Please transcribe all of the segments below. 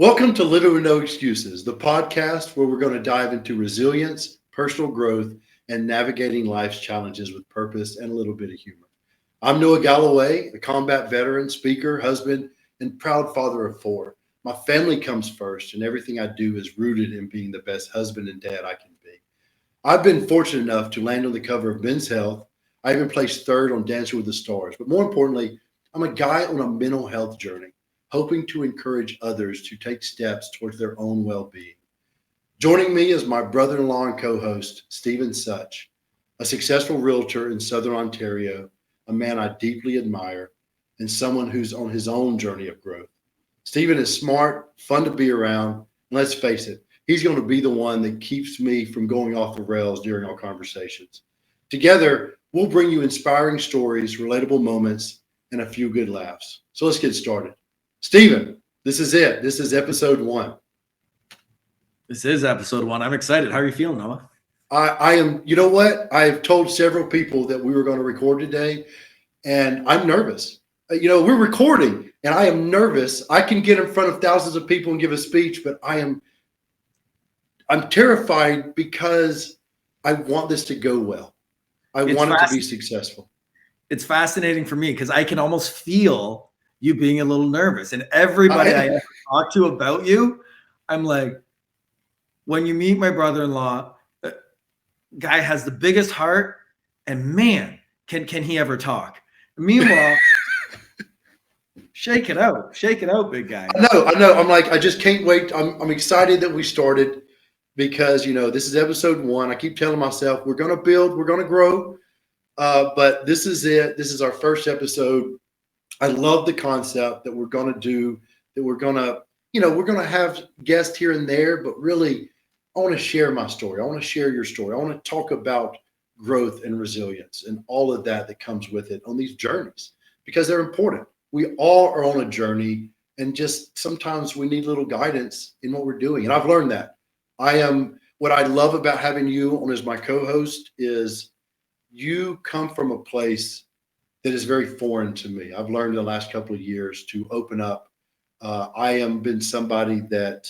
Welcome to Living with No Excuses, the podcast where we're going to dive into resilience, personal growth, and navigating life's challenges with purpose and a little bit of humor. I'm Noah Galloway, a combat veteran, speaker, husband, and proud father of four. My family comes first, and everything I do is rooted in being the best husband and dad I can be. I've been fortunate enough to land on the cover of Men's Health. I even placed third on Dancing with the Stars. But more importantly, I'm a guy on a mental health journey, hoping to encourage others to take steps towards their own well being. Joining me is my brother in law and co host, Stephen Such, a successful realtor in Southern Ontario, a man I deeply admire, and someone who's on his own journey of growth. Stephen is smart, fun to be around, and let's face it, he's going to be the one that keeps me from going off the rails during our conversations. Together, we'll bring you inspiring stories, relatable moments, and a few good laughs. So let's get started. Stephen, this is it. This is episode 1. This is episode 1. I'm excited. How are you feeling, Noah? I am, you know what? I've told several people that we were going to record today, and I'm nervous. We're recording, and I am nervous. I can get in front of thousands of people and give a speech, but I'm terrified because I want this to go well. I want it to be successful. It's fascinating for me because I can almost feel you being a little nervous. And everybody I ever talk to about you, I'm like, when you meet my brother-in-law, guy has the biggest heart, and man, can he ever talk. Meanwhile, shake it out, big guy. I know. I'm like, I just can't wait. I'm excited that we started because, this is episode 1. I keep telling myself we're going to build, we're going to grow. But this is it. This is our first episode. I love the concept that we're going to do, that we're going to have guests here and there, but really I want to share my story. I want to share your story. I want to talk about growth and resilience and all of that comes with it on these journeys because they're important. We all are on a journey, and just sometimes we need a little guidance in what we're doing. And I've learned that. What I love about having you on as my co-host is you come from a place that is very foreign to me. I've learned in the last couple of years to open up. I am been somebody that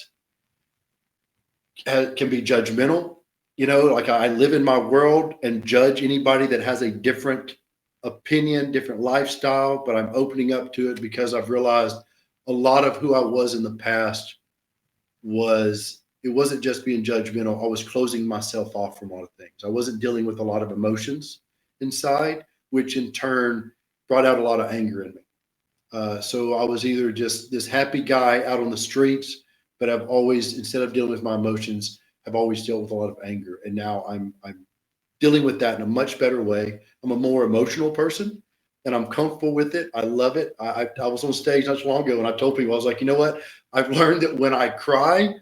can be judgmental. Like I live in my world and judge anybody that has a different opinion, different lifestyle, but I'm opening up to it because I've realized a lot of who I was in the past it wasn't just being judgmental. I was closing myself off from a lot of things. I wasn't dealing with a lot of emotions inside, which in turn brought out a lot of anger in me. So I was either just this happy guy out on the streets, but I've always, instead of dealing with my emotions, I've always dealt with a lot of anger. And now I'm dealing with that in a much better way. I'm a more emotional person, and I'm comfortable with it. I love it. I was on stage not so long ago, and I told people, I was like, you know what? I've learned that when I cry,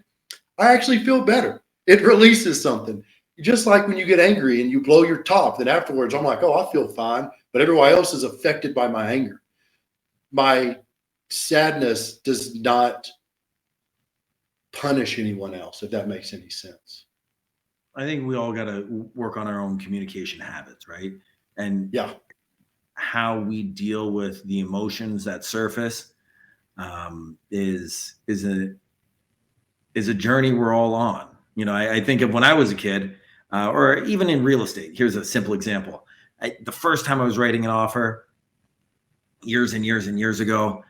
I actually feel better. It releases something. Just like when you get angry and you blow your top, then afterwards I'm like, oh, I feel fine. But everybody else is affected by my anger. My sadness does not punish anyone else, if that makes any sense. I think we all got to work on our own communication habits, right? And how we deal with the emotions that surface is a journey we're all on. I think of when I was a kid, or even in real estate. Here's a simple example. The first time I was writing an offer, years and years and years ago,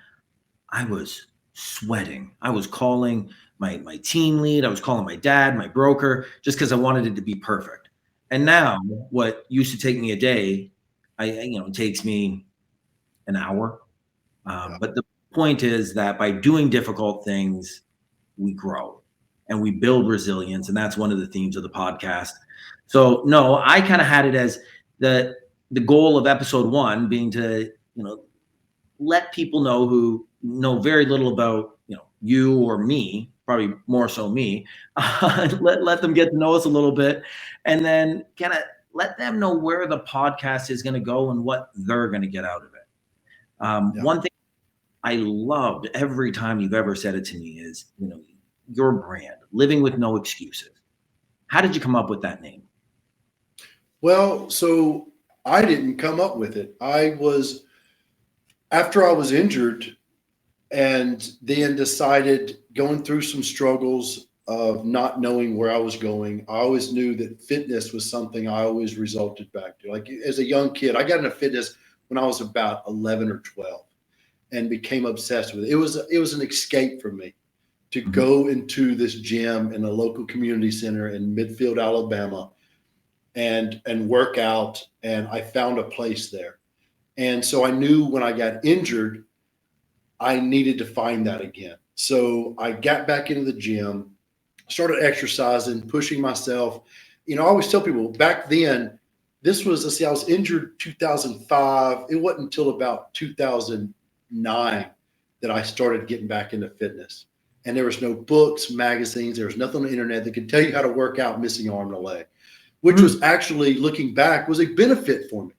I was sweating. I was calling my team lead. I was calling my dad, my broker, just because I wanted it to be perfect. And now what used to take me a day, it takes me an hour. But the point is that by doing difficult things, we grow and we build resilience. And that's one of the themes of the podcast. So no, I kind of had it as the goal of episode 1 being to, let people know who know very little about, you or me, probably more so me, let them get to know us a little bit, and then kind of let them know where the podcast is going to go and what they're going to get out of it. One thing I loved every time you've ever said it to me is, your brand, Living with No Excuses. How did you come up with that name? Well, so I didn't come up with it. After I was injured, and then decided, going through some struggles of not knowing where I was going. I always knew that fitness was something I always resulted back to. Like as a young kid, I got into fitness when I was about 11 or 12 and became obsessed with it. It was an escape for me to go into this gym in a local community center in Midfield, Alabama, and work out. And I found a place there. And so I knew when I got injured, I needed to find that again. So I got back into the gym, started exercising, pushing myself. I always tell people back then, this was, let's see, I was injured 2005. It wasn't until about 2009 that I started getting back into fitness. And there was no books, magazines. There was nothing on the internet that could tell you how to work out missing an arm and a leg, which was actually, looking back, was a benefit for me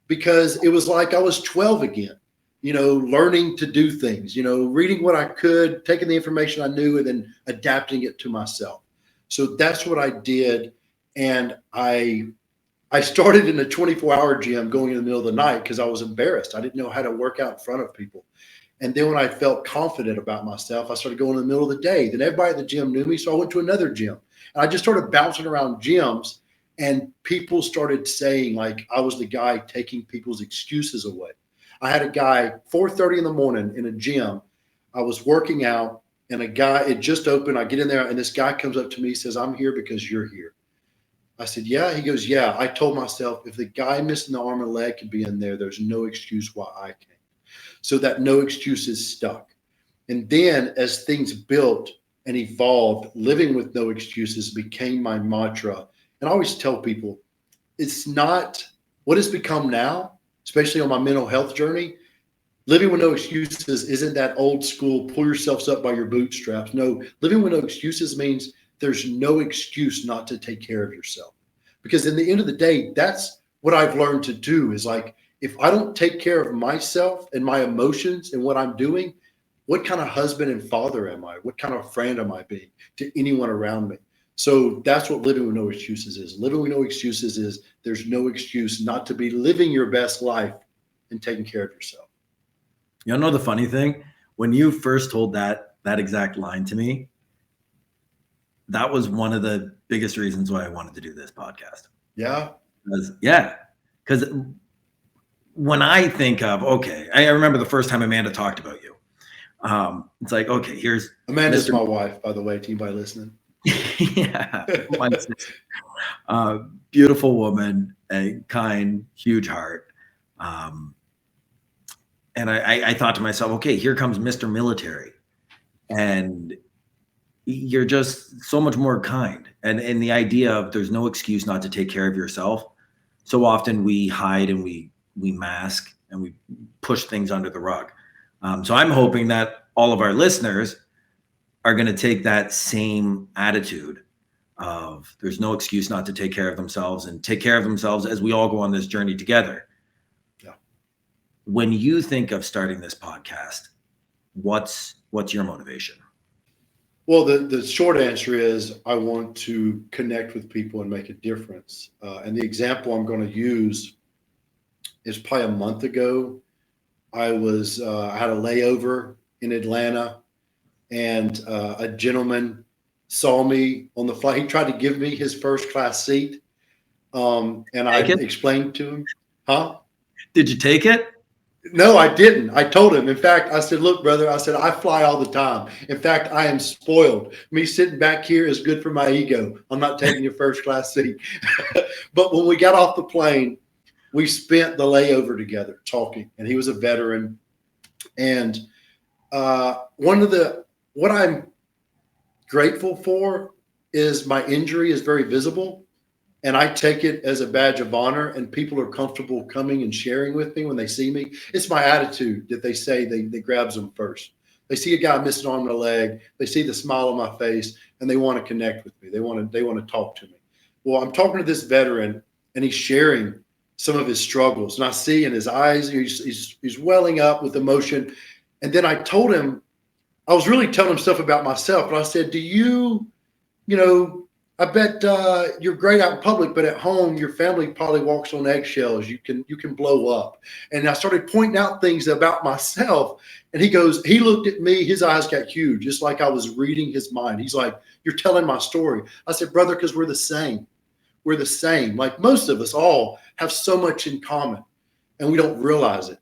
because it was like I was 12 again, learning to do things, reading what I could, taking the information I knew, and then adapting it to myself. So that's what I did. And I started in a 24-hour gym going in the middle of the night because I was embarrassed. I didn't know how to work out in front of people. And then when I felt confident about myself, I started going in the middle of the day. Then everybody at the gym knew me, so I went to another gym. And I just started bouncing around gyms, and people started saying, like, I was the guy taking people's excuses away. I had a guy, 4:30 in the morning in a gym. I was working out, and a guy, it just opened. I get in there, and this guy comes up to me, says, "I'm here because you're here." I said, "Yeah." He goes, "Yeah." I told myself, if the guy missing the arm and leg can be in there, there's no excuse why I can't. So that no excuses stuck. And then as things built and evolved, living with no excuses became my mantra. And I always tell people, it's not what it's become now, especially on my mental health journey. Living with no excuses isn't that old school, pull yourselves up by your bootstraps. No, living with no excuses means there's no excuse not to take care of yourself. Because in the end of the day, that's what I've learned to do is like, if I don't take care of myself and my emotions and what I'm doing, what kind of husband and father am I? What kind of friend am I being to anyone around me? So that's what living with no excuses is. Living with no excuses is there's no excuse not to be living your best life and taking care of yourself. You know the funny thing? When you first told that exact line to me, that was one of the biggest reasons why I wanted to do this podcast. Yeah. Because when I think of, okay, I remember the first time Amanda talked about you. It's like, okay, here's Amanda's my wife, by the way, to anybody listening. Yeah, my sister. Beautiful woman, a kind, huge heart. And I thought to myself, okay, here comes Mr. Military, and you're just so much more kind. And the idea of there's no excuse not to take care of yourself. So often we hide and we mask and we push things under the rug. So I'm hoping that all of our listeners are going to take that same attitude of there's no excuse not to take care of themselves and take care of themselves as we all go on this journey together. Yeah. When you think of starting this podcast, what's your motivation? Well, the short answer is I want to connect with people and make a difference. And the example I'm going to use is probably a month ago. I had a layover in Atlanta, and a gentleman saw me on the flight. He tried to give me his first class seat. And I explained to him, huh? Did you take it? No, I didn't. I told him. In fact, I said, look, brother, I said, I fly all the time. In fact, I am spoiled. Me sitting back here is good for my ego. I'm not taking your first class seat. But when we got off the plane, we spent the layover together talking, and he was a veteran. And what I'm grateful for is my injury is very visible. And I take it as a badge of honor, and people are comfortable coming and sharing with me when they see me. It's my attitude that they say they grabs them first. They see a guy missing an arm and a leg. They see the smile on my face, and they want to connect with me. They want to talk to me. Well, I'm talking to this veteran, and he's sharing some of his struggles, and I see in his eyes he's welling up with emotion. And then I told him, I was really telling him stuff about myself, but I said, do you I bet you're great out in public, but at home, your family probably walks on eggshells. You can blow up. And I started pointing out things about myself. And he looked at me, his eyes got huge, just like I was reading his mind. He's like, "You're telling my story." I said, "Brother, because we're the same. We're the same. Like most of us all have so much in common, and we don't realize it."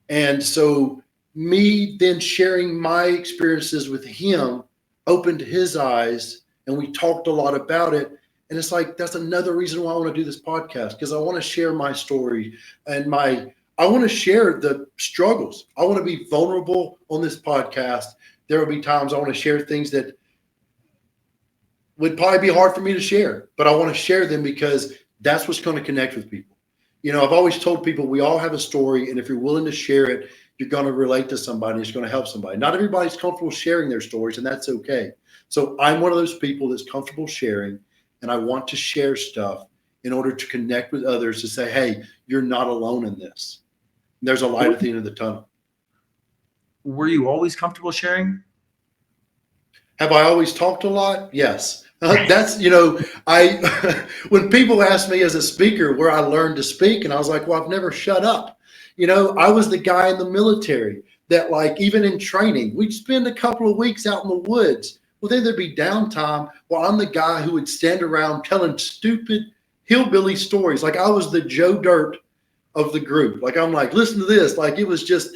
And so, me then sharing my experiences with him opened his eyes, and we talked a lot about it. And it's like, that's another reason why I want to do this podcast, because I want to share my story and I want to share the struggles. I want to be vulnerable on this podcast. There will be times I want to share things that would probably be hard for me to share, but I want to share them because that's what's going to connect with people. I've always told people we all have a story, and if you're willing to share it, you're going to relate to somebody. It's going to help somebody. Not everybody's comfortable sharing their stories, and that's okay. So I'm one of those people that's comfortable sharing, and I want to share stuff in order to connect with others to say, hey, you're not alone in this. There's a light at the end of the tunnel. Were you always comfortable sharing? Have I always talked a lot? Yes. That's, I, when people ask me as a speaker where I learned to speak, and I was like, well, I've never shut up. I was the guy in the military that, like, even in training, we'd spend a couple of weeks out in the woods. Well, then there'd be downtime. Well, I'm the guy who would stand around telling stupid hillbilly stories. Like I was the Joe Dirt of the group. Like, I'm like, listen to this. Like, it was just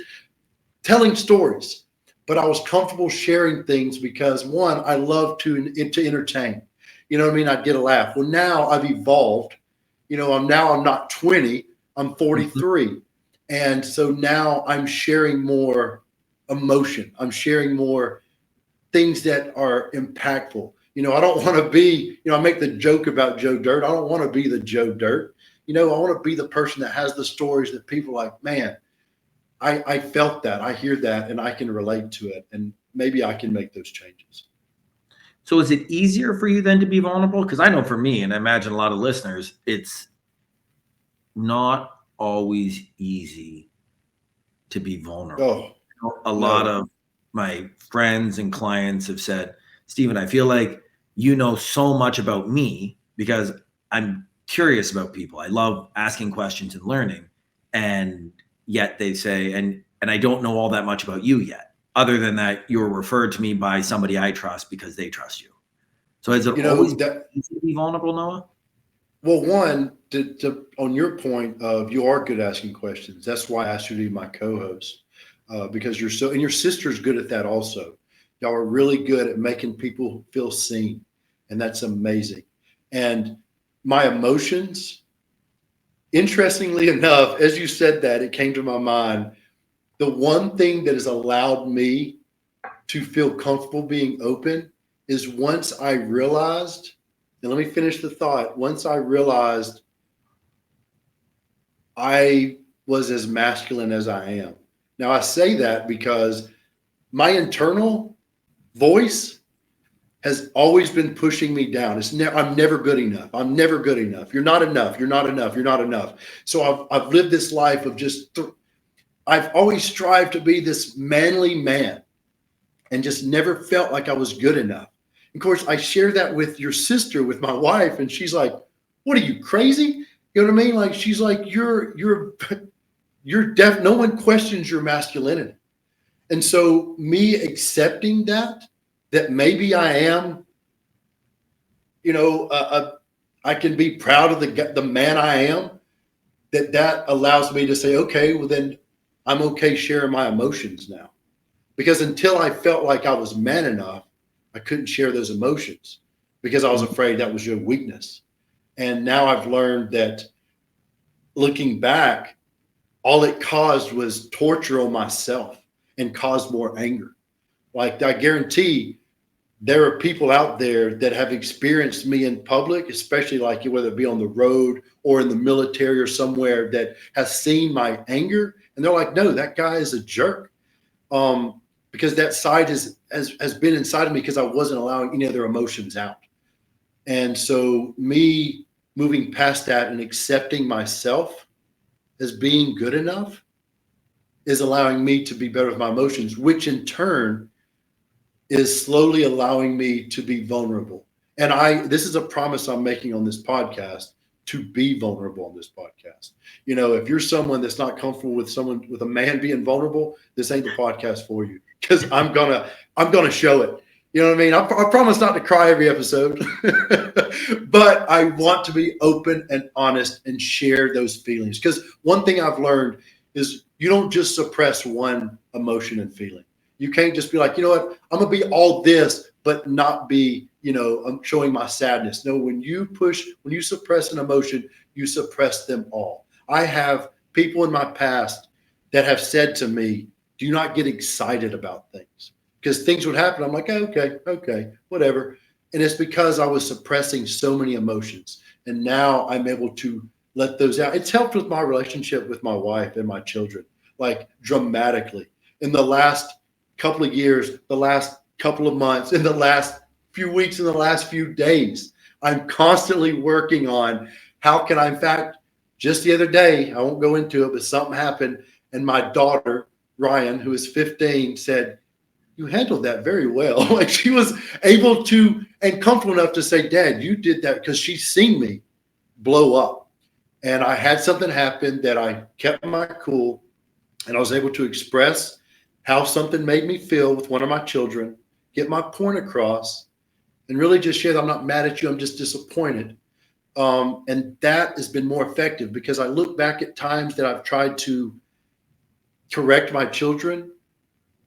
telling stories. But I was comfortable sharing things because, one, I love to entertain. You know what I mean? I'd get a laugh. Well, now I've evolved. I'm not 20. I'm 43. Mm-hmm. And so now I'm sharing more emotion. I'm sharing more things that are impactful. I don't want to be, I make the joke about Joe Dirt. I don't want to be the Joe Dirt. I want to be the person that has the stories that people are like, man, I felt that, I hear that, and I can relate to it, and maybe I can make those changes. So is it easier for you then to be vulnerable? Because I know for me, and I imagine a lot of listeners, it's not always easy to be vulnerable. A lot of my friends and clients have said, Stephen, I feel like you know so much about me because I'm curious about people. I love asking questions and learning. And yet they say, and I don't know all that much about you yet, other than that you were referred to me by somebody I trust because they trust you. So is it always easy to be vulnerable, Noah? Well, one, on your point of you are good at asking questions. That's why I asked you to be my co-host, because and your sister's good at that also. Y'all are really good at making people feel seen, and that's amazing. And my emotions, interestingly enough, as you said that, it came to my mind. The one thing that has allowed me to feel comfortable being open is once I realized, and let me finish the thought. Once I realized I was as masculine as I am. Now, I say that because my internal voice has always been pushing me down. I'm never good enough. I'm never good enough. You're not enough. You're not enough. You're not enough. So I've lived this life of I've always strived to be this manly man and just never felt like I was good enough. Of course, I share that with your sister, with my wife, and she's like, what are you, crazy? You know what I mean? Like, she's like, you're deaf. No one questions your masculinity. And so me accepting that maybe I am, I can be proud of the man I am, that allows me to say, okay, well then I'm okay sharing my emotions now. Because until I felt like I was man enough, I couldn't share those emotions because I was afraid that was your weakness. And now I've learned that looking back, all it caused was torture on myself and caused more anger. Like, I guarantee there are people out there that have experienced me in public, especially like whether it be on the road or in the military or somewhere, that has seen my anger. And they're like, no, that guy is a jerk. Because that side has been inside of me because I wasn't allowing any other emotions out. And so me moving past that and accepting myself as being good enough is allowing me to be better with my emotions, which in turn is slowly allowing me to be vulnerable. And this is a promise I'm making on this podcast, to be vulnerable on this podcast. If you're someone that's not comfortable with a man being vulnerable, this ain't the podcast for you, because I'm gonna show it. You know what I mean? I promise not to cry every episode, but I want to be open and honest and share those feelings. Because one thing I've learned is you don't just suppress one emotion and feeling. You can't just be like, you know what, I'm gonna be all this, but not be, I'm showing my sadness. No, when you suppress an emotion, you suppress them all. I have people in my past that have said to me, do not get excited about things, because things would happen. I'm like, oh, okay, whatever. And it's because I was suppressing so many emotions. And now I'm able to let those out. It's helped with my relationship with my wife and my children, like dramatically. In the last couple of years, the last couple of months, in the last few weeks, in the last few days, I'm constantly working on how can I, in fact, just the other day, I won't go into it, but something happened. And my daughter, Ryan, who is 15, said, you handled that very well. Like, she was able to and comfortable enough to say, Dad, you did that, because she's seen me blow up. And I had something happen that I kept my cool, and I was able to express how something made me feel with one of my children, get my point across, and really just share that I'm not mad at you, I'm just disappointed. And that has been more effective, because I look back at times that I've tried to correct my children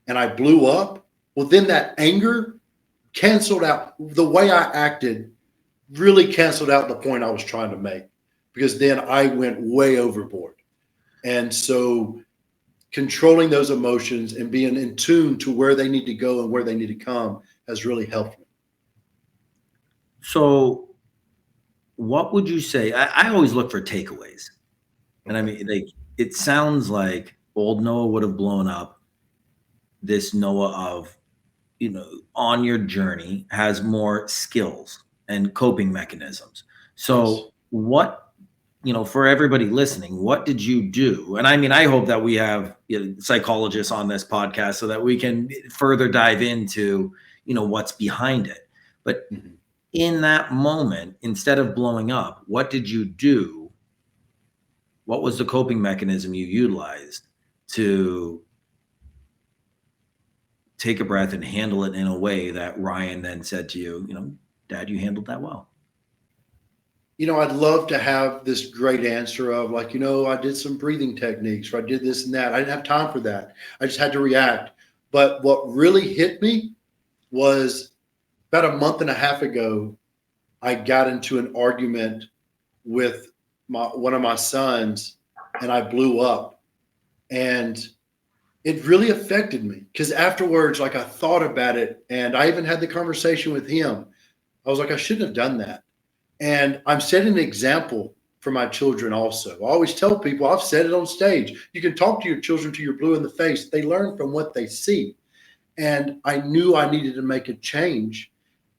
and I blew up. Well, then that anger canceled out. The way I acted really canceled out the point I was trying to make, because then I went way overboard. And so controlling those emotions and being in tune to where they need to go and where they need to come has really helped me. So what would you say? I always look for takeaways. And I mean, it sounds like old Noah would have blown up. This Noah of, on your journey has more skills and coping mechanisms. So what, for everybody listening, what did you do? And I mean, I hope that we have psychologists on this podcast so that we can further dive into, what's behind it. But in that moment, instead of blowing up, what did you do? What was the coping mechanism you utilized to take a breath and handle it in a way that Ryan then said to you, Dad, you handled that well? I'd love to have this great answer of like, I did some breathing techniques, or I did this and that. I didn't have time for that. I just had to react. But what really hit me was about a month and a half ago, I got into an argument with one of my sons, and I blew up. And it really affected me, because afterwards, like, I thought about it, and I even had the conversation with him. I was like, I shouldn't have done that. And I'm setting an example for my children also. I always tell people, I've said it on stage, you can talk to your children till you're blue in the face. They learn from what they see. And I knew I needed to make a change.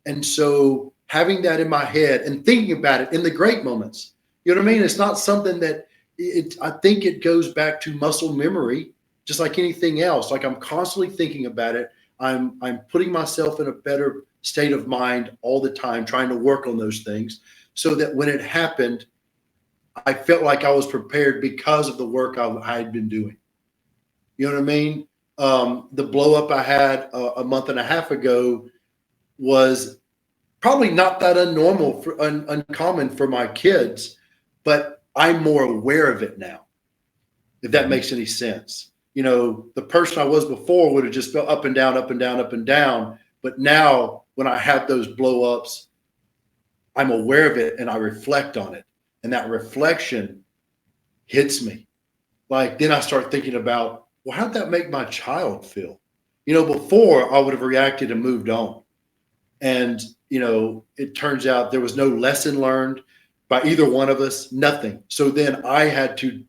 And so having that in my head and thinking about it in the great moments, you know what I mean? It's not something that I think it goes back to muscle memory, just like anything else. Like, I'm constantly thinking about it. I'm putting myself in a better state of mind all the time, trying to work on those things, so that when it happened, I felt like I was prepared because of the work I had been doing. You know what I mean? The blow up I had a month and a half ago was probably not that uncommon for my kids, but I'm more aware of it now, if that makes any sense. The person I was before would have just felt up and down, up and down, up and down. But now when I have those blow ups, I'm aware of it and I reflect on it. And that reflection hits me. Like, then I start thinking about, well, how'd that make my child feel? Before I would have reacted and moved on. And, it turns out there was no lesson learned by either one of us, nothing. So then I had to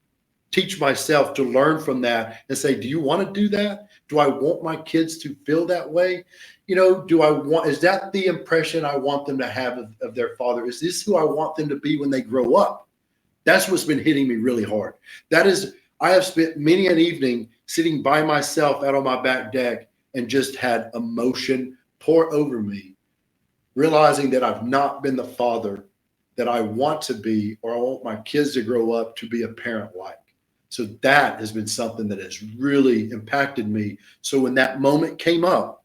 teach myself to learn from that and say, do you want to do that? Do I want my kids to feel that way? Is that the impression I want them to have of their father? Is this who I want them to be when they grow up? That's what's been hitting me really hard. I have spent many an evening sitting by myself out on my back deck and just had emotion pour over me realizing that I've not been the father that I want to be, or I want my kids to grow up to be a parent like. So that has been something that has really impacted me. So when that moment came up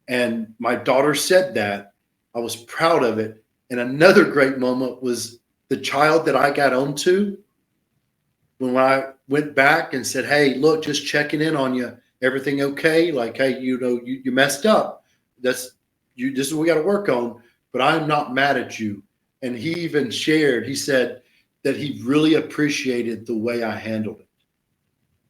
and my daughter said that, I was proud of it. And another great moment was the child that I got onto when I went back and said, hey, look, just checking in on you. Everything okay? Like, hey, you messed up. This is what we got to work on, but I'm not mad at you. And he even shared, he said that he really appreciated the way I handled it.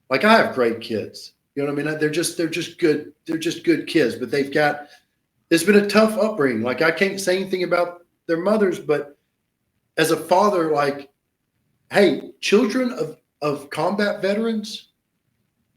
Like, I have great kids. You know what I mean? They're just good. They're just good kids, but it's been a tough upbringing. Like, I can't say anything about their mothers, but as a father, like, hey, children of combat veterans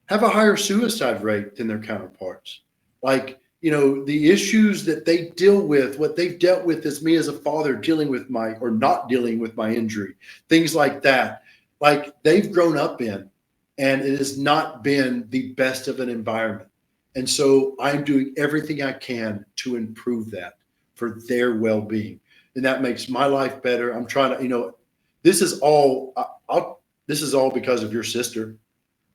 have a higher suicide rate than their counterparts. Like, the issues that they deal with, what they've dealt with as me as a father dealing with not dealing with my injury, things like that, like they've grown up in, and it has not been the best of an environment. And so I'm doing everything I can to improve that for their well-being. And that makes my life better. I'm trying to, this is all because of your sister.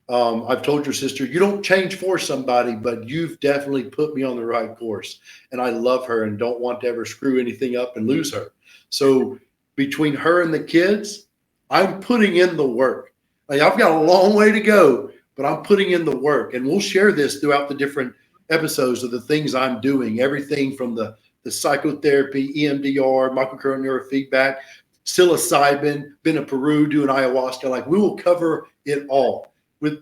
I've told your sister, you don't change for somebody, but you've definitely put me on the right course. And I love her and don't want to ever screw anything up and lose her. So between her and the kids, I'm putting in the work. Like, I've got a long way to go, but I'm putting in the work. And we'll share this throughout the different episodes of the things I'm doing, everything from the psychotherapy, EMDR, microcurrent neurofeedback, psilocybin, been to Peru doing ayahuasca. Like, we will cover it all. And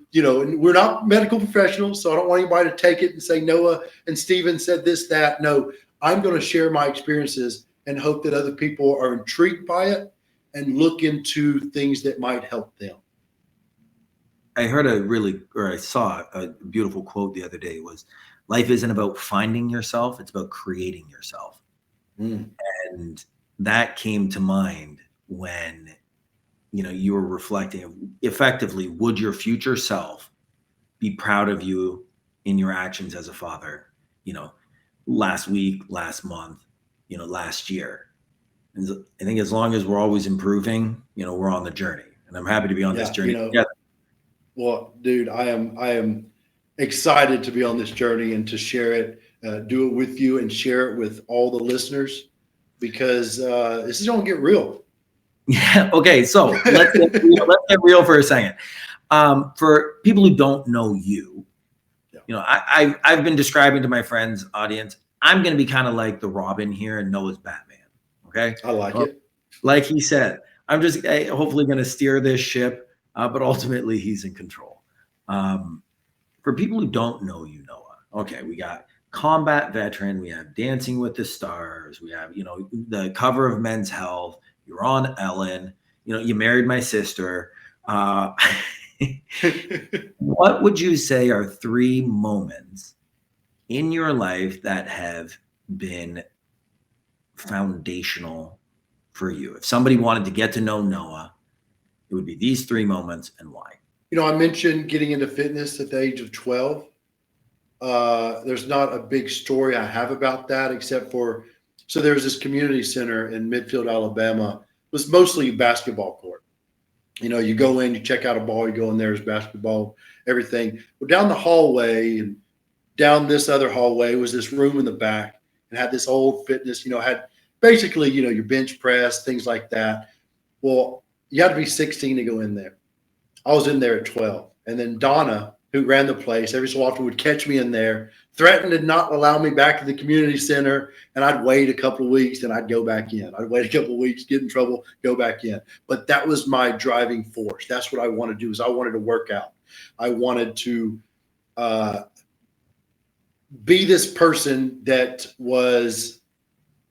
we're not medical professionals, so I don't want anybody to take it and say Noah and Steven said this, that. No, I'm going to share my experiences and hope that other people are intrigued by it and look into things that might help them. I saw a beautiful quote the other day was, life isn't about finding yourself, it's about creating yourself. And that came to mind when you were reflecting effectively, would your future self be proud of you in your actions as a father, last week, last month, last year? And I think as long as we're always improving, we're on the journey, and I'm happy to be on this journey together. Well, dude, I am excited to be on this journey and to share it, do it with you and share it with all the listeners, because this is going to get real. Yeah. Okay. So let's get real for a second. For people who don't know you, I've been describing to my friends' audience, I'm going to be kind of like the Robin here and Noah's Batman. Okay. I like it. Like he said, I'm just hopefully going to steer this ship, but ultimately he's in control. For people who don't know you, Noah, okay, we got combat veteran, we have Dancing with the Stars, we have, the cover of Men's Health. You're on Ellen, you married my sister. What would you say are 3 moments in your life that have been foundational for you? If somebody wanted to get to know Noah, it would be these 3 moments, and why? I mentioned getting into fitness at the age of 12. There's not a big story I have about that, except for, so there's this community center in Midfield, Alabama. It was mostly basketball court. You go in, you check out a ball, you go in, there's basketball, everything. Well, down the hallway and down this other hallway was this room in the back, and had this old fitness, had basically, your bench press, things like that. Well, you had to be 16 to go in there. I was in there at 12. And then Donna, who ran the place, every so often would catch me in there, threatened to not allow me back to the community center. And I'd wait a couple of weeks and I'd go back in. I'd wait a couple of weeks, get in trouble, go back in. But that was my driving force. That's what I wanted to do, is I wanted to work out. I wanted to be this person that was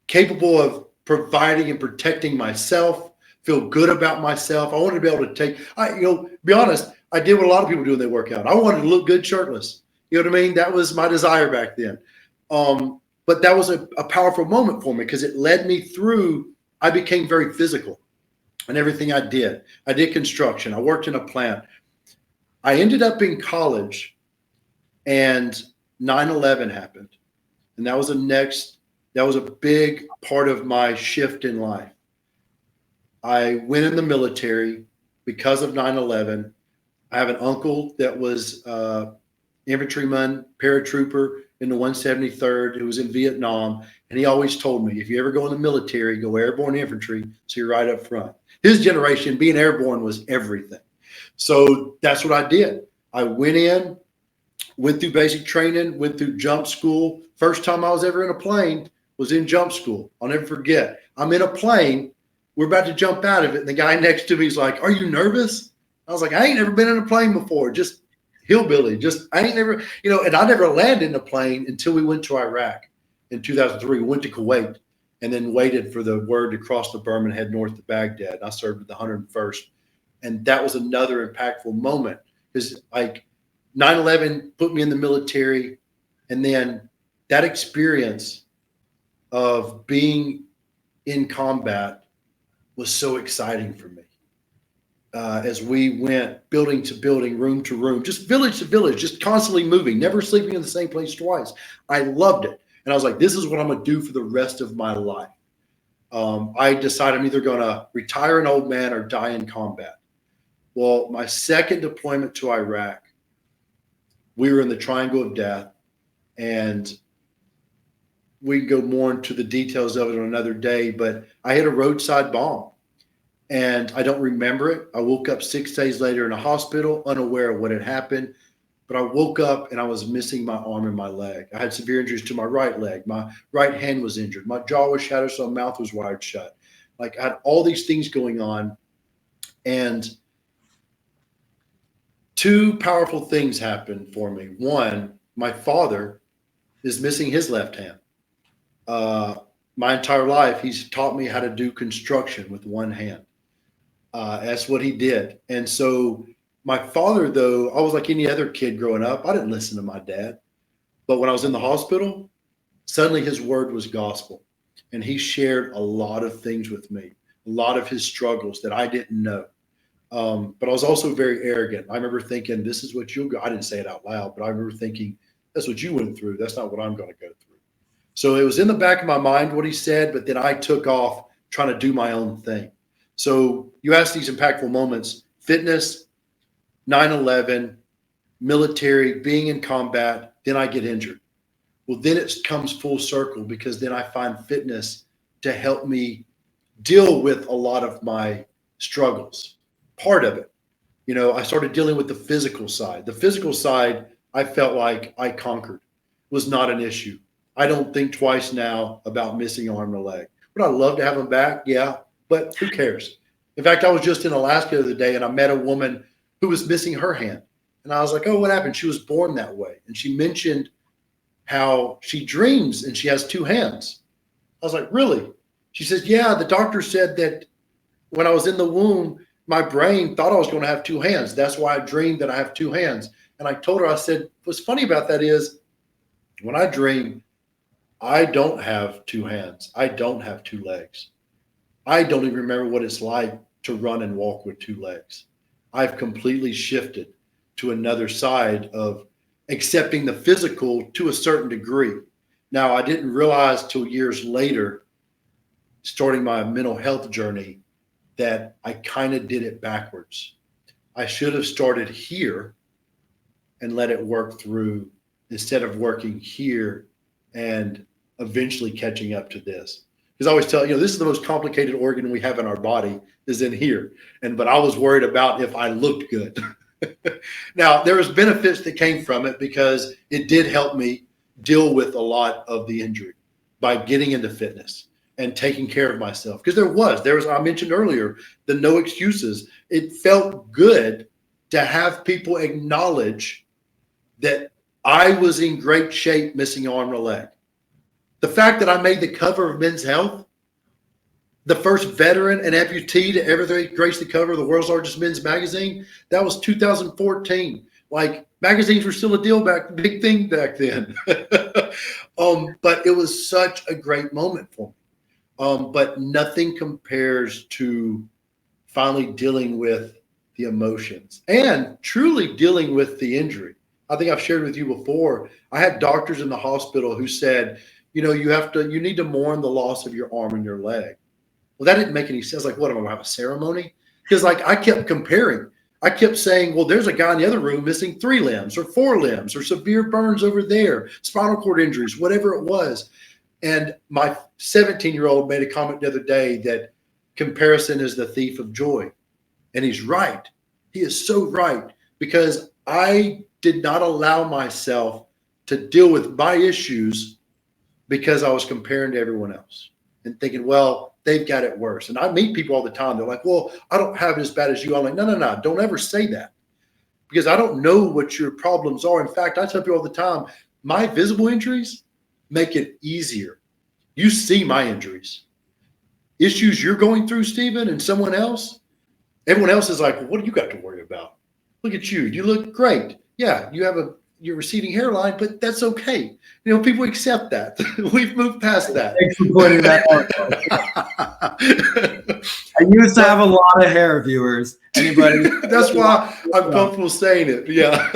capable of providing and protecting myself, feel good about myself. I wanted to be able to be honest, I did what a lot of people do when they work out. I wanted to look good shirtless. You know what I mean? That was my desire back then. But that was a powerful moment for me, because it led me through. I became very physical in everything I did. I did construction. I worked in a plant. I ended up in college, and 9/11 happened. And that was the next That was a big part of my shift in life. I went in the military because of 9/11. I have an uncle that was infantryman, paratrooper in the 173rd who was in Vietnam. And he always told me, if you ever go in the military, go airborne infantry, so you're right up front. His generation, being airborne was everything. So that's what I did. I went in, went through basic training, went through jump school. First time I was ever in a plane was in jump school. I'll never forget. I'm in a plane. We're about to jump out of it. And the guy next to me is like, "Are you nervous?" I was like, "I ain't never been in a plane before. Just hillbilly. I ain't never, and I never landed in a plane until we went to Iraq in 2003. We went to Kuwait and then waited for the word to cross the Burma and head north to Baghdad. I served with the 101st. And that was another impactful moment because like 9/11 put me in the military. And then that experience of being in combat was so exciting for me. As we went building to building, room to room, just village to village, just constantly moving, never sleeping in the same place twice. I loved it. And I was like, this is what I'm going to do for the rest of my life. I decided I'm either going to retire an old man or die in combat. Well, my second deployment to Iraq, we were in the Triangle of Death, and we can go more into the details of it on another day, but I hit a roadside bomb. And I don't remember it. I woke up 6 days later in a hospital, unaware of what had happened. But I woke up and I was missing my arm and my leg. I had severe injuries to my right leg. My right hand was injured. My jaw was shattered, so my mouth was wired shut. Like I had all these things going on. And two powerful things happened for me. One, my father is missing his left hand. My entire life, he's taught me how to do construction with one hand. That's what he did. And so my father, though, I was like any other kid growing up. I didn't listen to my dad. But when I was in the hospital, suddenly his word was gospel. And he shared a lot of things with me, a lot of his struggles that I didn't know. But I was also very arrogant. I remember thinking, this is what you'll go. I didn't say it out loud, but I remember thinking, that's what you went through. That's not what I'm going to go through. So it was in the back of my mind what he said, but then I took off trying to do my own thing. So you ask these impactful moments, fitness, 9/11, military, being in combat, then I get injured. Well, then it comes full circle because then I find fitness to help me deal with a lot of my struggles. Part of it, I started dealing with the physical side. The physical side, I felt like I conquered, was not an issue. I don't think twice now about missing an arm or leg. Would I love to have them back? Yeah. But who cares? In fact, I was just in Alaska the other day and I met a woman who was missing her hand. And I was like, oh, what happened? She was born that way. And she mentioned how she dreams and she has two hands. I was like, really? She says, yeah, the doctor said that when I was in the womb, my brain thought I was going to have two hands. That's why I dreamed that I have two hands. And I told her, I said, what's funny about that is when I dream, I don't have two hands. I don't have two legs. I don't even remember what it's like to run and walk with two legs. I've completely shifted to another side of accepting the physical to a certain degree. Now, I didn't realize till years later, starting my mental health journey, that I kind of did it backwards. I should have started here and let it work through instead of working here and eventually catching up to this. Because I always tell this is the most complicated organ we have in our body is in here. But I was worried about if I looked good. Now, there was benefits that came from it because it did help me deal with a lot of the injury by getting into fitness and taking care of myself. Because there was, I mentioned earlier, the no excuses. It felt good to have people acknowledge that I was in great shape missing an arm or a leg. The fact that I made the cover of Men's Health, the first veteran and amputee to ever grace the cover of the world's largest men's magazine, that was 2014. Like magazines were still a big thing back then. But it was such a great moment for me. But nothing compares to finally dealing with the emotions and truly dealing with the injury. I think I've shared with you before, I had doctors in the hospital who said, you need to mourn the loss of your arm and your leg. Well, that didn't make any sense. Like, what, am I going to have a ceremony? Because like I kept comparing. I kept saying, well, there's a guy in the other room missing 3 limbs or 4 limbs or severe burns over there, spinal cord injuries, whatever it was. And my 17-year-old made a comment the other day that comparison is the thief of joy. And he's right. He is so right, because I did not allow myself to deal with my issues because I was comparing to everyone else and thinking, well, they've got it worse. And I meet people all the time. They're like, well, I don't have it as bad as you. I'm like, no. Don't ever say that, because I don't know what your problems are. In fact, I tell people all the time, my visible injuries make it easier. You see my injuries. Issues you're going through, Stephen, and someone else, everyone else is like, well, what do you got to worry about? Look at you. You look great. Yeah, you have your receding hairline, but that's okay. People accept that. We've moved past that. Thanks for pointing that out. I used to have a lot of hair, viewers. Anybody? That's why I'm comfortable saying it. Yeah.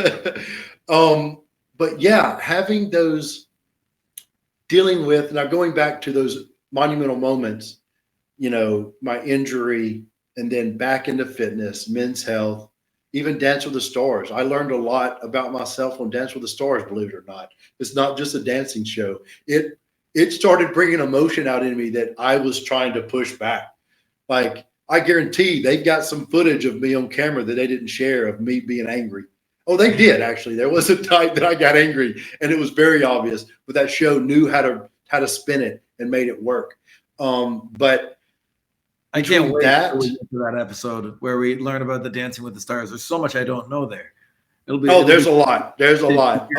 But yeah, having those, dealing with, now going back to those monumental moments, my injury, and then back into fitness, men's health, even Dance with the Stars. I learned a lot about myself on Dance with the Stars, believe it or not. It's not just a dancing show. It started bringing emotion out in me that I was trying to push back. Like, I guarantee they've got some footage of me on camera that they didn't share of me being angry. Oh, they did, actually. There was a time that I got angry, and it was very obvious, but that show knew how to spin it and made it work. But I can't wait to get to that episode where we learn about the Dancing with the Stars. There's so much I don't know there. There's a lot. There's a lot.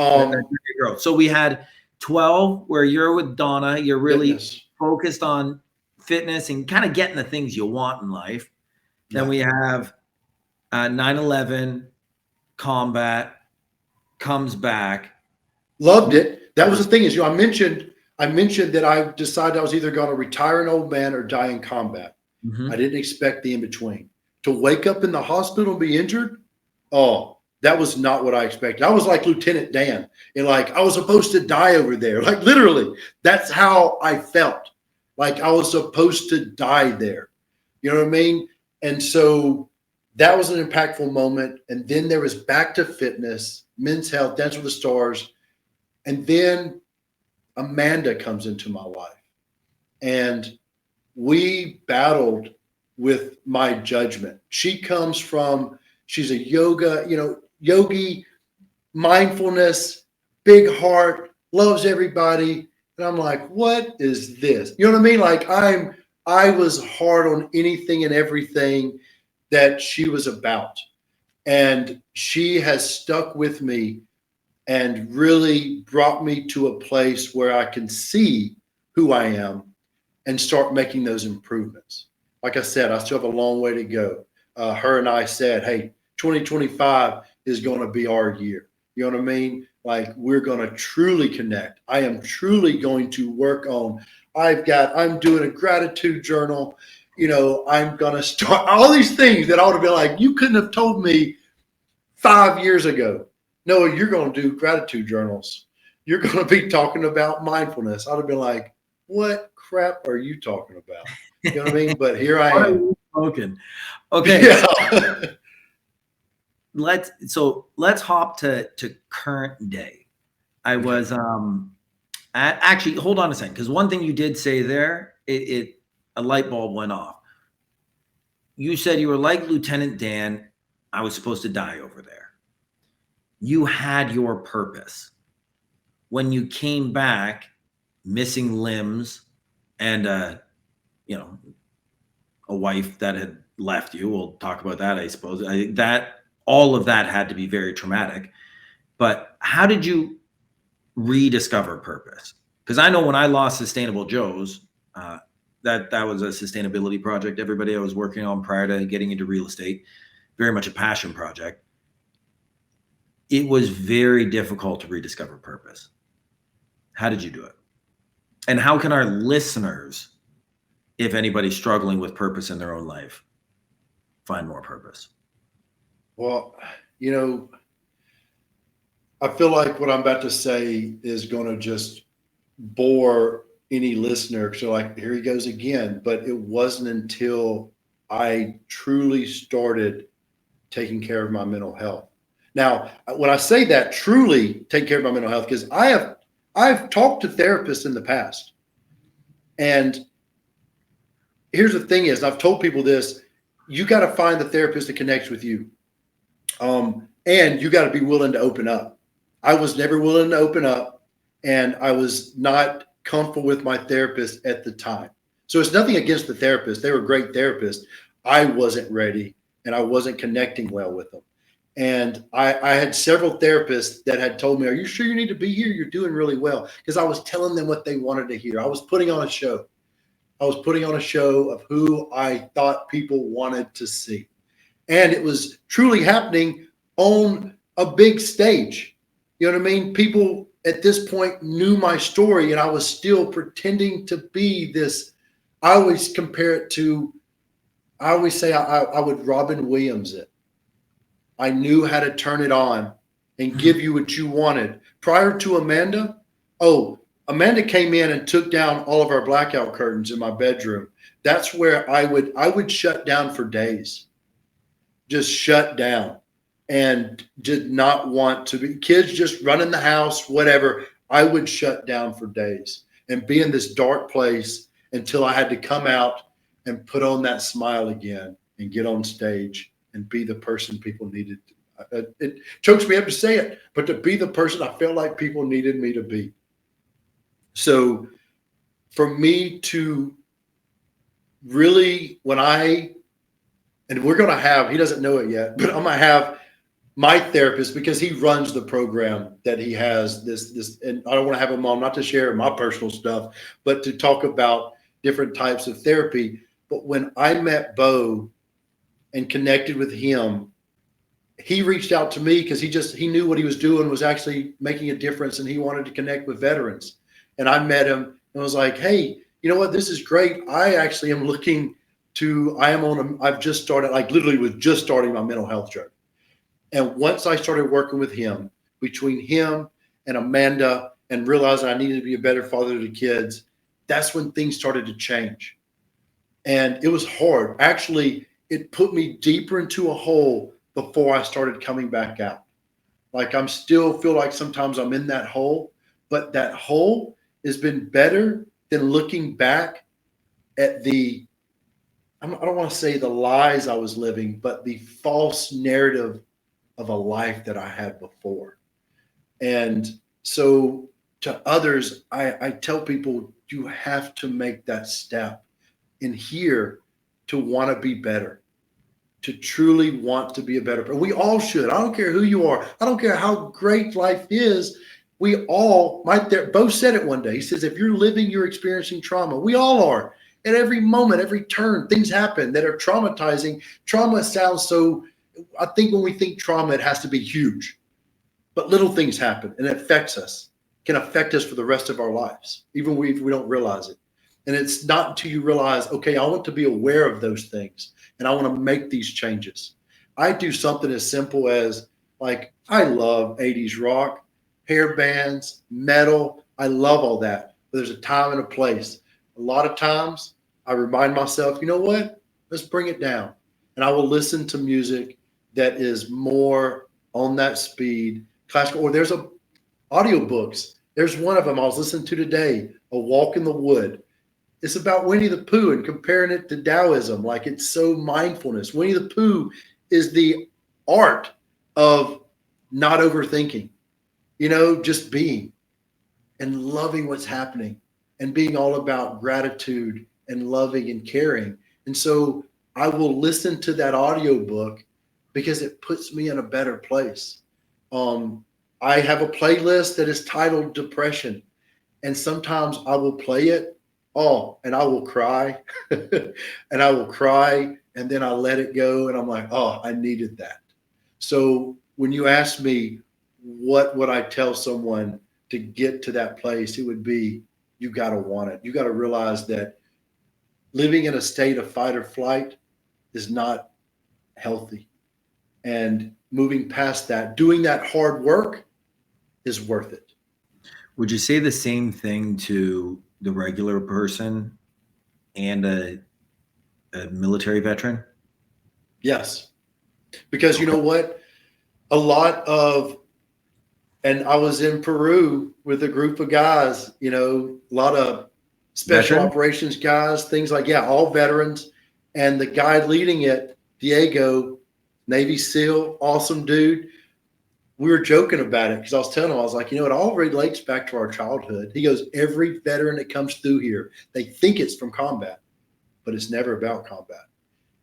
So we had 12 where you're with Donna. You're really focused on fitness and kind of getting the things you want in life. Yeah. Then we have 9/11, combat, comes back. Loved it. That was the thing, is I mentioned that I decided I was either going to retire an old man or die in combat. Mm-hmm. I didn't expect the in between. To wake up in the hospital and be injured, that was not what I expected. I was like Lieutenant Dan, and like I was supposed to die over there. Like, literally, that's how I felt. Like I was supposed to die there. You know what I mean? And so that was an impactful moment. And then there was back to fitness, men's health, Dance with the Stars. And then Amanda comes into my life. And we battled with my judgment. She's a yogi, mindfulness, big heart, loves everybody. And I'm like, what is this? You know what I mean? Like I was hard on anything and everything that she was about. And she has stuck with me and really brought me to a place where I can see who I am and start making those improvements. Like I said, I still have a long way to go. Her and I said, hey, 2025 is going to be our year. You know what I mean? Like, we're going to truly connect. I am truly going to work on, I'm doing a gratitude journal. I'm going to start all these things that I would have been like, you couldn't have told me 5 years ago. No, you're going to do gratitude journals. You're going to be talking about mindfulness. I'd have been like, what crap are you talking about? You know what I mean? But here I am. Okay. Yeah. Let's hop to current day. I was actually, hold on a second, because one thing you did say there, a light bulb went off. You said you were like Lieutenant Dan. I was supposed to die over there. You had your purpose. When you came back, missing limbs and a wife that had left you. We'll talk about that, I suppose. All of that had to be very traumatic. But how did you rediscover purpose? Because I know when I lost Sustainable Joe's, that was a sustainability project. Everybody I was working on prior to getting into real estate, very much a passion project. It was very difficult to rediscover purpose. How did you do it? And how can our listeners, if anybody's struggling with purpose in their own life, find more purpose? Well, I feel like what I'm about to say is going to just bore any listener. So like, here he goes again. But it wasn't until I truly started taking care of my mental health. Now, when I say that, truly take care of my mental health, because I've talked to therapists in the past, and here's the thing: is I've told people this: you got to find the therapist that connects with you, and you got to be willing to open up. I was never willing to open up, and I was not comfortable with my therapist at the time. So it's nothing against the therapist; they were great therapists. I wasn't ready, and I wasn't connecting well with them. And I had several therapists that had told me, "Are you sure you need to be here? You're doing really well." Because I was telling them what they wanted to hear. I was putting on a show. I was putting on a show of who I thought people wanted to see. And it was truly happening on a big stage. You know what I mean? People at this point knew my story, and I was still pretending to be this. I always compare it to, I always say I would Robin Williams it. I knew how to turn it on and give you what you wanted. Prior to Amanda, Amanda came in and took down all of our blackout curtains in my bedroom. That's where I would shut down for days. Just shut down and did not want to be kids just running the house, whatever. I would shut down for days and be in this dark place until I had to come out and put on that smile again and get on stage and be the person people needed. It chokes me up to say it, but to be the person I felt like people needed me to be. So for me to really, and we're going to have, he doesn't know it yet, but I'm going to have my therapist, because he runs the program that he has this, and I don't want to have him on, not to share my personal stuff, but to talk about different types of therapy. But when I met Bo and connected with him, he reached out to me because he knew what he was doing was actually making a difference, and he wanted to connect with veterans. And I met him and was like, "Hey, you know what? This is great. I actually am looking to. I've just started, like literally was just starting my mental health journey." And once I started working with him, between him and Amanda, and realizing I needed to be a better father to the kids, that's when things started to change. And it was hard. Actually, it put me deeper into a hole before I started coming back out. Like I'm still feel like sometimes I'm in that hole, but that hole has been better than looking back at I don't want to say the lies I was living, but the false narrative of a life that I had before. And so to others, I tell people, you have to make that step in here to want to be better, to truly want to be a better person. We all should. I don't care who you are. I don't care how great life is. We all, Bo said it one day. He says, if you're living, you're experiencing trauma. We all are. At every moment, every turn, things happen that are traumatizing. Trauma sounds so, I think when we think trauma, it has to be huge. But little things happen and it affects us, can affect us for the rest of our lives, even if we don't realize it. And it's not until you realize, okay, I want to be aware of those things and I want to make these changes. I do something as simple as, like, I love 80s rock, hair bands, metal. I love all that. But there's a time and a place. A lot of times I remind myself, you know what? Let's bring it down. And I will listen to music that is more on that speed, classical, or there's audiobooks. There's one of them I was listening to today, A Walk in the Wood. It's about Winnie the Pooh and comparing it to Taoism. Like, it's so mindfulness. Winnie the Pooh is the art of not overthinking, just being and loving what's happening and being all about gratitude and loving and caring. And so I will listen to that audiobook because it puts me in a better place. I have a playlist that is titled Depression, and sometimes I will play it, and I will cry, and I will cry, and then I let it go, and I'm like, I needed that. So when you ask me what would I tell someone to get to that place, it would be, you got to want it. You got to realize that living in a state of fight or flight is not healthy. And moving past that, doing that hard work is worth it. Would you say the same thing to the regular person and a military veteran? Yes. Because you know what? A lot of, and I was in Peru with a group of guys, you know, a lot of special operations guys, things like, yeah, all veterans. And the guy leading it, Diego, Navy SEAL, awesome dude. We were joking about it because I was telling him, I was like, you know, it all relates back to our childhood. He goes, every veteran that comes through here, they think it's from combat, but it's never about combat.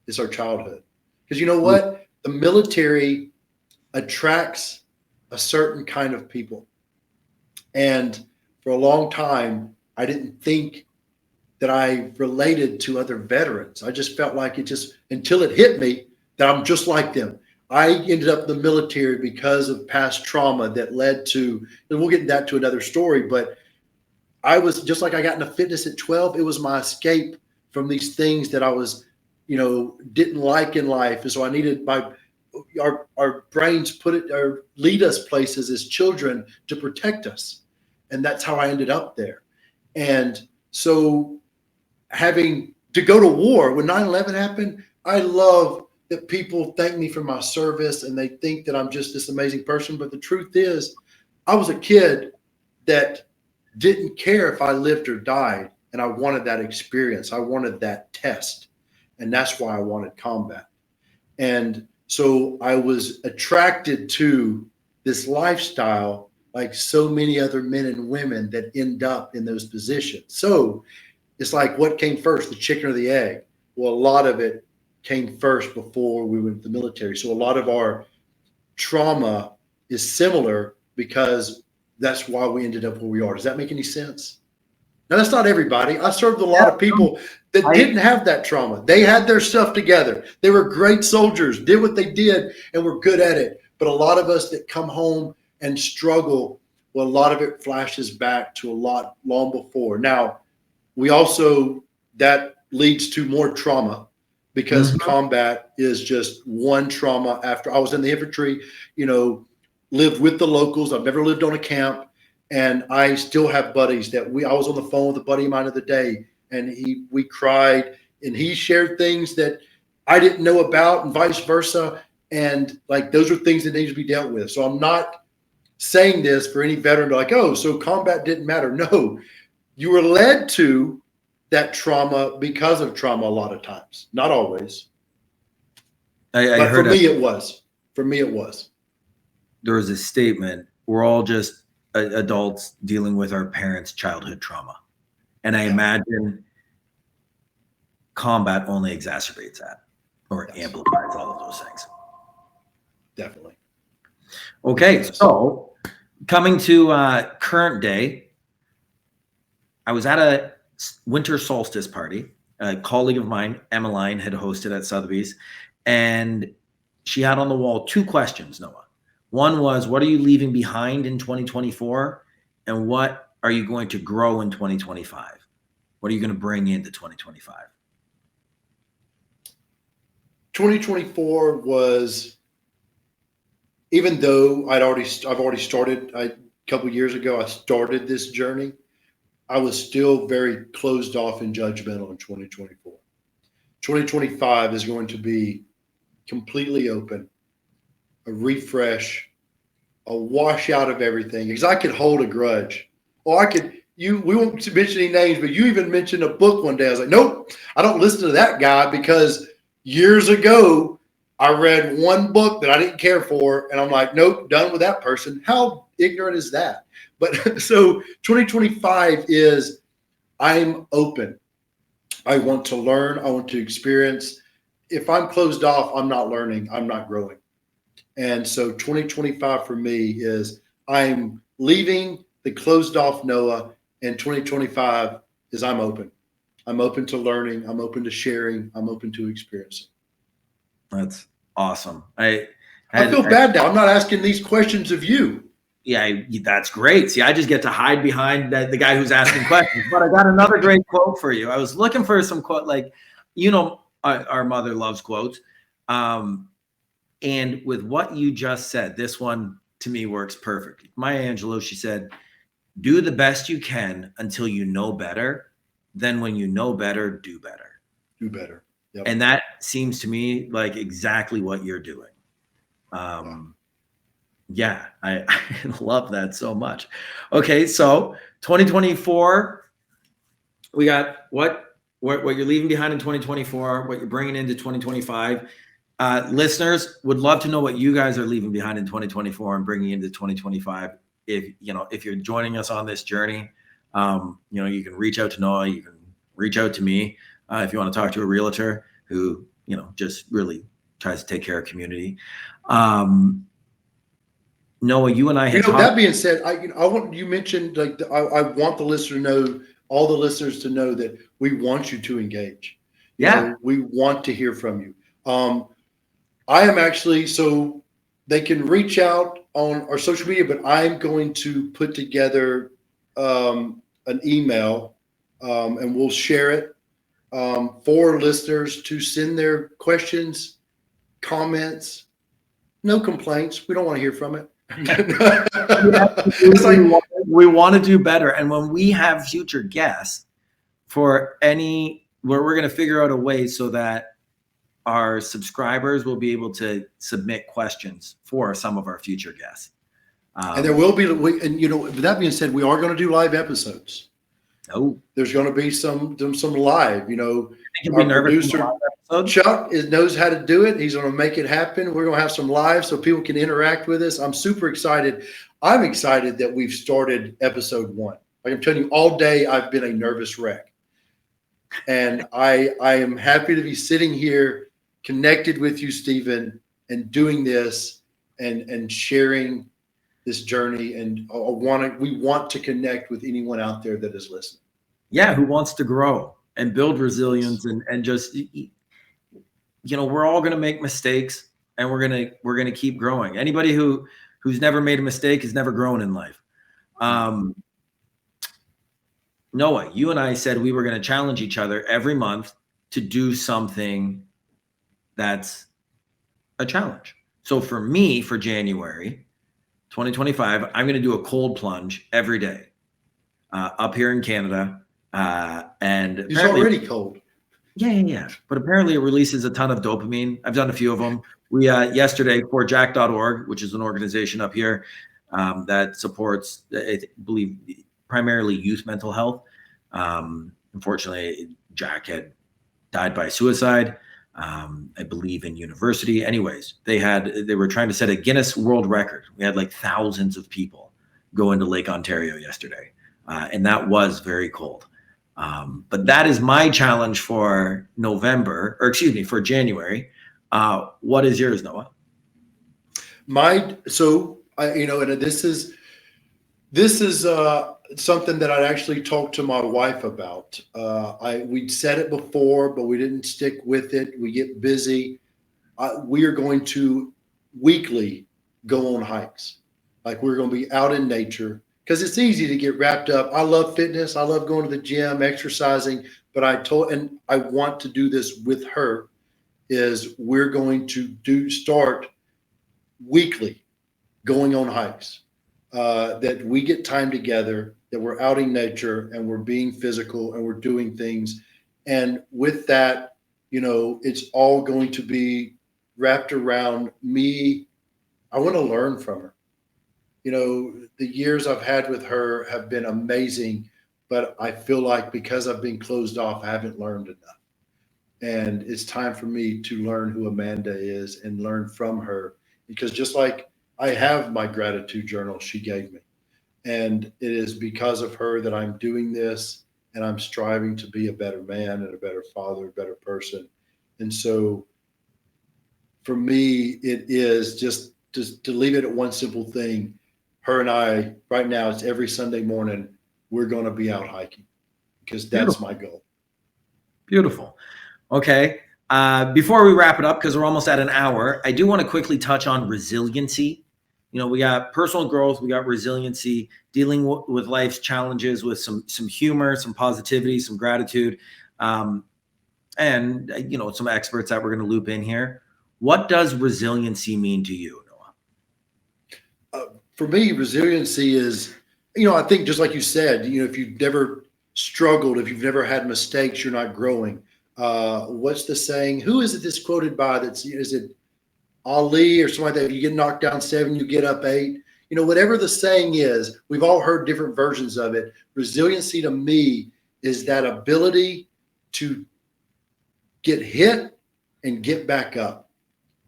It's our childhood. Because you know what? The military attracts a certain kind of people. And for a long time, I didn't think that I related to other veterans. I just felt like it just, until it hit me that I'm just like them. I ended up in the military because of past trauma that led to, and we'll get into that to another story, but I was just like I got into fitness at 12. It was my escape from these things that I was, you know, didn't like in life. And so I needed our brains put it or lead us places as children to protect us. And that's how I ended up there. And so having to go to war when 9/11 happened, I love that people thank me for my service and they think that I'm just this amazing person. But the truth is, I was a kid that didn't care if I lived or died. And I wanted that experience. I wanted that test. And that's why I wanted combat. And so I was attracted to this lifestyle like so many other men and women that end up in those positions. So it's like, what came first, the chicken or the egg? Well, a lot of it came first before we went to the military. So a lot of our trauma is similar because that's why we ended up where we are. Does that make any sense? Now, that's not everybody. I served a lot of people that didn't have that trauma. They had their stuff together. They were great soldiers, did what they did, and were good at it. But a lot of us that come home and struggle, well, a lot of it flashes back to a lot long before. Now, we also, that leads to more trauma because combat is just one trauma after. I was in the infantry, you know, lived with the locals. I've never lived on a camp. And I still have buddies that I was on the phone with a buddy of mine of the day, and we cried, and he shared things that I didn't know about and vice versa. And like, those are things that need to be dealt with. So I'm not saying this for any veteran to like, oh, so combat didn't matter. No, you were led to that trauma because of trauma a lot of times, not always. But for me, it was. For me, it was. There was a statement, we're all just adults dealing with our parents' childhood trauma. And I imagine combat only exacerbates that or amplifies all of those things. Definitely. Okay, so coming to current day, I was at a winter solstice party. A colleague of mine, Emmeline, had hosted at Sotheby's, and she had on the wall 2 questions, Noah. One was, what are you leaving behind in 2024? And what are you going to grow in 2025? What are you going to bring into 2025? 2024 was, even though I've already started, a couple of years ago, I started this journey. I was still very closed off and judgmental in 2024. 2025 is going to be completely open, a refresh, a washout of everything. Because I could hold a grudge. Or we won't mention any names, but you even mentioned a book one day. I was like, nope, I don't listen to that guy because years ago I read one book that I didn't care for. And I'm like, nope, done with that person. How ignorant is that? But so 2025 is, I'm open. I want to learn. I want to experience. If I'm closed off, I'm not learning. I'm not growing. And so 2025 for me is, I'm leaving the closed off Noah, and 2025 is, I'm open. I'm open to learning. I'm open to sharing. I'm open to experiencing. That's awesome. I feel bad now. I'm not asking these questions of you. Yeah, that's great. See, I just get to hide behind the guy who's asking questions. But I got another great quote for you. I was looking for some quote, like, you know, our mother loves quotes. And with what you just said, this one to me works perfectly. Maya Angelou, she said, do the best you can until you know better. Then when you know better, do better. Do better. Yep. And that seems to me like exactly what you're doing. Yeah, I love that so much. Okay, so 2024, we got what you're leaving behind in 2024, what you're bringing into 2025. Listeners would love to know what you guys are leaving behind in 2024 and bringing into 2025. If you're joining us on this journey, you can reach out to Noah, you can reach out to me if you want to talk to a realtor who just really tries to take care of community. Noah, you and I had talked. That being said, you mentioned like I want the listener to know, all the listeners to know that we want you to engage. We want to hear from you. I am actually, so they can reach out on our social media, but I'm going to put together an email and we'll share it for listeners to send their questions, comments, no complaints. We don't want to hear from it. We want to do better. And when we have future guests where we're going to figure out a way so that our subscribers will be able to submit questions for some of our future guests. And there will be, with that being said, we are going to do live episodes. Oh, there's going to be some live, our producer Chuck knows how to do it. He's going to make it happen. We're going to have some live so people can interact with us. I'm super excited. I'm excited that we've started episode 1. Like I'm telling you, all day I've been a nervous wreck. And I am happy to be sitting here connected with you, Stephen, and doing this and sharing this journey. And we want to connect with anyone out there that is listening. Yeah, who wants to grow and build resilience and just, we're all going to make mistakes and we're going to keep growing. Anybody who's never made a mistake has never grown in life. Noah, you and I said we were going to challenge each other every month to do something that's a challenge. So for me, for January 2025, I'm going to do a cold plunge every day up here in Canada. And it's already cold. Yeah. But apparently it releases a ton of dopamine. I've done a few of them. We yesterday for jack.org, which is an organization up here that supports, I believe, primarily youth mental health. Unfortunately, Jack had died by suicide, I believe in university. Anyways, they were trying to set a Guinness World Record. We had like thousands of people go into Lake Ontario yesterday. And that was very cold. But that is my challenge for for January. What is yours, Noah? This is something that I'd actually talked to my wife about. We'd said it before, but we didn't stick with it. We get busy. We are going to weekly go on hikes. Like we're going to be out in nature because it's easy to get wrapped up. I love fitness. I love going to the gym, exercising, but and I want to do this with her, is we're going to start weekly going on hikes. That we get time together, that we're out in nature and we're being physical and we're doing things. And with that, it's all going to be wrapped around me. I want to learn from her. The years I've had with her have been amazing, but I feel like because I've been closed off, I haven't learned enough. And it's time for me to learn who Amanda is and learn from her, because just like I have my gratitude journal she gave me, and it is because of her that I'm doing this, and I'm striving to be a better man and a better father, a better person. And so for me, it is just to leave it at one simple thing. Her and I, right now, it's every Sunday morning, we're going to be out hiking because that's my goal. Beautiful. Okay. Before we wrap it up, because we're almost at an hour, I do want to quickly touch on resiliency. We got personal growth, we got resiliency, dealing with life's challenges with some humor, some positivity, some gratitude, and some experts that we're going to loop in here. What does resiliency mean to you, Noah? For me, resiliency is I think just like you said, if you've never struggled, if you've never had mistakes, you're not growing. What's the saying? Who is it that's quoted by? Is it Ali or something like that? If you get knocked down 7, you get up 8. Whatever the saying is, we've all heard different versions of it. Resiliency to me is that ability to get hit and get back up,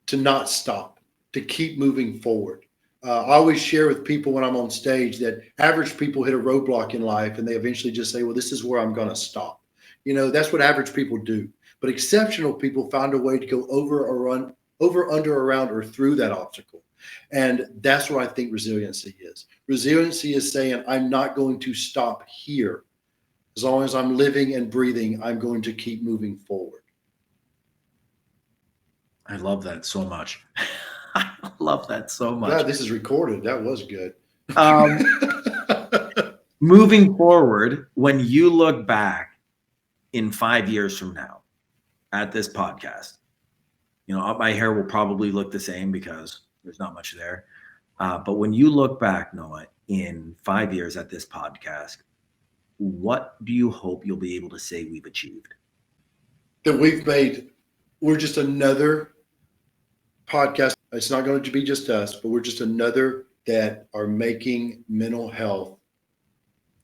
to not stop, to keep moving forward. I always share with people when I'm on stage that average people hit a roadblock in life and they eventually just say, well, this is where I'm going to stop. That's what average people do. But exceptional people found a way to go over, under, around, or through that obstacle. And that's what I think resiliency is. Resiliency is saying, I'm not going to stop here. As long as I'm living and breathing, I'm going to keep moving forward. I love that so much. I love that so much. God, this is recorded. That was good. Moving forward, when you look back in 5 years from now at this podcast, my hair will probably look the same because there's not much there. But when you look back, Noah, in 5 years at this podcast, what do you hope you'll be able to say we've achieved? That we're just another podcast. It's not going to be just us, but we're just another that are making mental health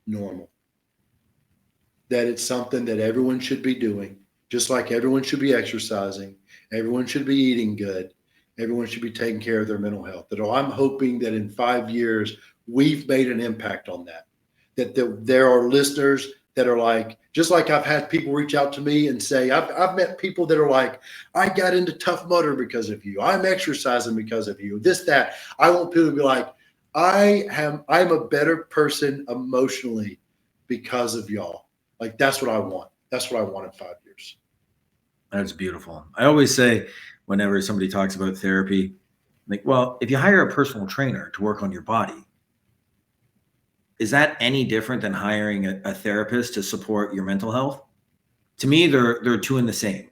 normal. That it's something that everyone should be doing, just like everyone should be exercising, everyone should be eating good, everyone should be taking care of their mental health. That I'm hoping that in 5 years, we've made an impact on that. That there are listeners that are like, just like I've had people reach out to me and say, I've met people that are like, I got into Tough Mudder because of you. I'm exercising because of you. This, that. I want people to be like, I'm a better person emotionally because of y'all. Like, that's what I want. That's what I want in 5 years. That's beautiful. I always say, whenever somebody talks about therapy, like, well, if you hire a personal trainer to work on your body, is that any different than hiring a therapist to support your mental health? To me, they're two in the same.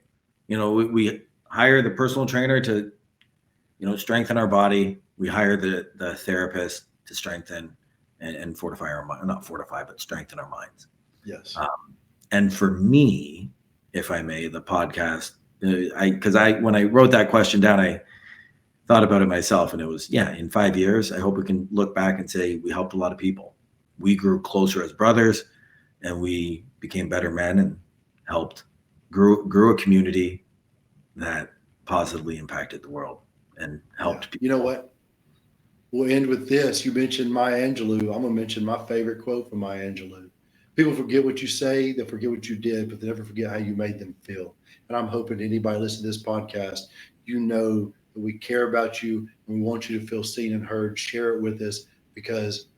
We hire the personal trainer to, strengthen our body. We hire the therapist to strengthen and fortify our mind, not fortify, but strengthen our minds. Yes. And for me, if I may, the podcast, when I wrote that question down, I thought about it myself, and it was, in 5 years, I hope we can look back and say we helped a lot of people. We grew closer as brothers, and we became better men and grew a community that positively impacted the world and helped people. You know what? We'll end with this. You mentioned Maya Angelou. I'm going to mention my favorite quote from Maya Angelou. People forget what you say, they'll forget what you did, but they never forget how you made them feel. And I'm hoping anybody listening to this podcast, that we care about you and we want you to feel seen and heard. Share it with us because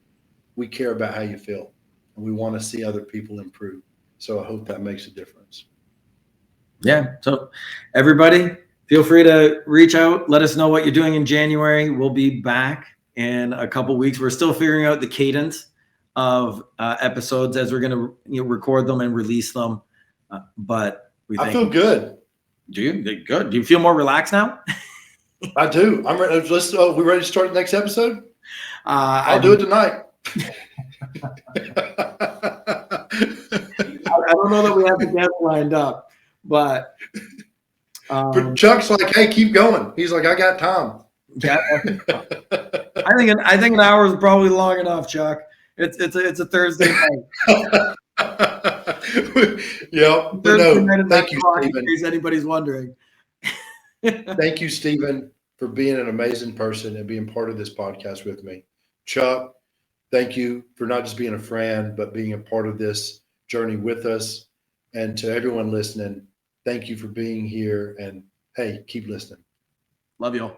we care about how you feel and we want to see other people improve. So I hope that makes a difference. Yeah. So everybody, feel free to reach out. Let us know what you're doing in January. We'll be back in a couple weeks. We're still figuring out the cadence of episodes as we're going to record them and release them. But I feel good. Do you? Good. Do you feel more relaxed now? I do. I'm ready. We ready to start the next episode? I'll do it tonight. I don't know that we have the guest lined up, but Chuck's like, "Hey, keep going." He's like, "I got time." Yeah, I think an hour is probably long enough, Chuck. It's a Thursday night. Yeah, but no. Thank you, Stephen. In case anybody's wondering. Thank you, Stephen, for being an amazing person and being part of this podcast with me. Chuck, thank you for not just being a friend, but being a part of this journey with us. And to everyone listening, thank you for being here. And hey, keep listening. Love you all.